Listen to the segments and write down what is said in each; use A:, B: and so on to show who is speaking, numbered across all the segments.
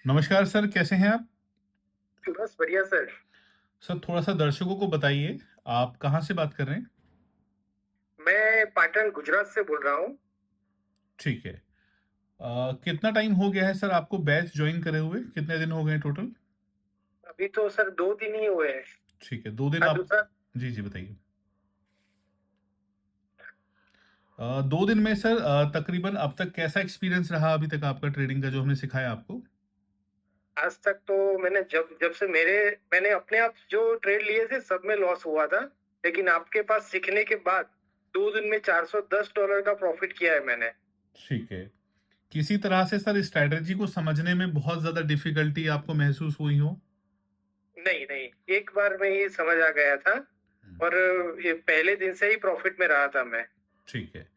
A: नमस्कार सर, कैसे हैं आप?
B: बस बढ़िया सर।
A: सर थोड़ा-सा दर्शकों को बताइए, आप कहाँ से बात कर रहे हैं?
B: मैं पाटन गुजरात से बोल रहा हूँ।
A: ठीक है। कितना टाइम हो गया है सर आपको बैच जॉइन करे हुए? कितने दिन हो गए हैं टोटल?
B: अभी तो सर 2 दिन ही हुए हैं।
A: ठीक है, 2 दिन
B: आज
A: आप
B: दूसरा
A: जी, जी बताइए। 2 दिन में सर तकरीबन अब तक कैसा एक्सपीरियंस रहा अभी तक आपका ट्रेडिंग का जो हमने सिखाया आपको?
B: आज तक तो मैंने जब जब से मैंने अपने आप जो ट्रेड लिए थे सब में लॉस हुआ था। लेकिन आपके पास सीखने के बाद 2 दिन में $410 का प्रॉफिट किया है मैंने।
A: ठीक है। किसी तरह से सर स्ट्रैटेजी को समझने में बहुत ज़्यादा डिफ़िकल्टी आपको महसूस हुई हो?
B: नहीं, नहीं, एक बार में ही समझ आ गया था
A: हुँ,
B: और ये पहले दिन से ही प्रॉफिट में रहा था मैं।
A: ठीक है।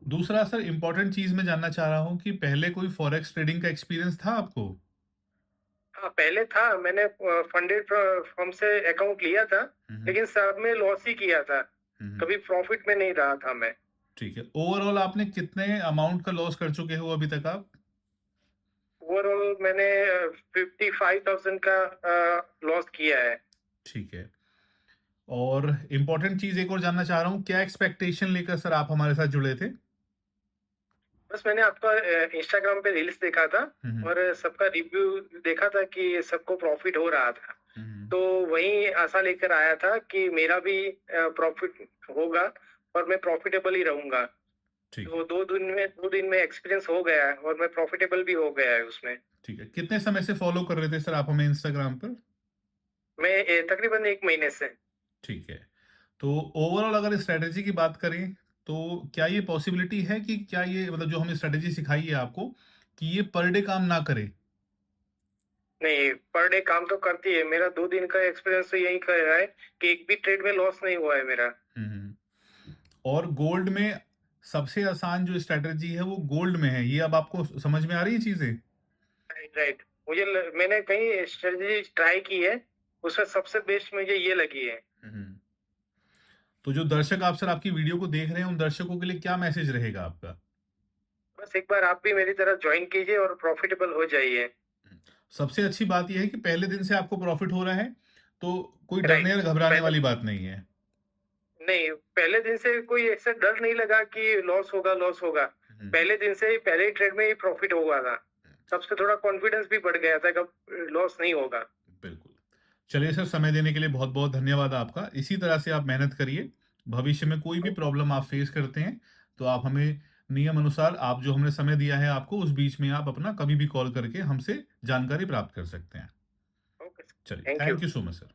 A: दूसरा सर इम्पोर्टेंट चीज़ मैं जानना चाह रहा हूँ कि पहले कोई फॉरेक्स ट्रेडिंग का एक्सपीरियंस था आपको?
B: हाँ, पहले था मैंने फंडेड फर्म से अकाउंट लिया था,
A: हुँ, हुँ।
B: लेकिन सब में लॉस ही किया था।
A: हुँ, हुँ।
B: कभी प्रॉफिट में नहीं रहा था मैं।
A: ठीक है। ओवरऑल आपने कितने अमाउंट का लॉस कर चुके हो अभी तक आप?
B: ओवरऑल मैंने 55,000 का लॉस किया है।
A: ठीक है। और इम्पोर्टेंट चीज़ एक और जानना चाह रहा हूँ, क्या एक्सपेक्टेशन लेकर सर आप हमारे साथ जुड़े थे?
B: बस मैंने आपका इंस्टाग्राम पे रील्स देखा था
A: हुँ, हुँ।
B: और सबका रिव्यू देखा था कि सबको प्रॉफिट हो रहा था।
A: हुँ, हुँ।
B: तो वही आशा लेकर आया था कि मेरा भी प्रॉफिट होगा और मैं प्रॉफिटेबल ही रहूँगा।
A: ठीक
B: तो
A: है,
B: 2 दिन में एक्सपीरियंस हो गया है और मैं प्रॉफिटेबल भी हो गया है उसमें।
A: ठीक है। कितने समय से फ़ॉलो कर रहे थे सर आप हमें इंस्टाग्राम पर?
B: मैं तकरीबन 1 महीने से।
A: ठीक है। तो ओवरऑल अगर स्ट्रैटेजी की बात करें, तो क्या ये पॉसिबिलिटी है कि क्या ये मतलब जो हमने स्ट्रैटेजी सिखाई है आपको, कि ये पर डे काम ना करे?
B: नहीं, पर डे काम तो करती है। मेरा 2 दिन का एक्सपीरियंस तो यही कह रहा है कि एक भी ट्रेड में लॉस नहीं हुआ है मेरा।
A: हुँ, हुँ। और गोल्ड में सबसे आसान जो स्ट्रैटेजी है वो गोल्ड में है। ये अब आपको समझ में आ रही है चीज़ें?
B: Right, right. मैंने कई स्ट्रेटजी ट्राई की है, उसमें सबसे बेस्ट मुझे ये लगी है।
A: हुँ, हुँ। तो जो दर्शक आप सर आपकी वीडियो को देख रहे हैं, उन दर्शकों के लिए क्या मैसेज रहेगा आपका?
B: बस एक बार आप भी मेरी तरह जॉइन कीजिए और प्रॉफिटेबल हो जाइए।
A: सबसे अच्छी बात ये है कि पहले दिन से आपको प्रॉफ़िट हो रहा है, तो कोई डरने
B: राइट।
A: या घबराने
B: पहले
A: वाली बात नहीं है।
B: नहीं, पहले दिन से कोई ऐसा डर नहीं लगा कि लॉस होगा, लॉस होगा।
A: हुँ,
B: पहले दिन से ही पहले ही ट्रेड में ही प्रॉफिट हुआ था। तब से थोड़ा कॉन्फिडेंस भी बढ़ गया था कि अब लॉस नहीं होगा।
A: बिल्कुल। चलिए सर, समय देने के लिए बहुत-बहुत धन्यवाद आपका। इसी तरह से आप मेहनत करिए। भविष्य में कोई भी
B: ओके,
A: प्रॉब्लम आप फेस करते हैं, तो आप हमें नियम अनुसार आप जो हमने समय दिया है आपको, उस बीच में आप अपना कभी भी कॉल करके हमसे जानकारी प्राप्त कर सकते हैं।
B: Okay sir.
A: चलिए,
B: thank you.
A: Thank you so much sir.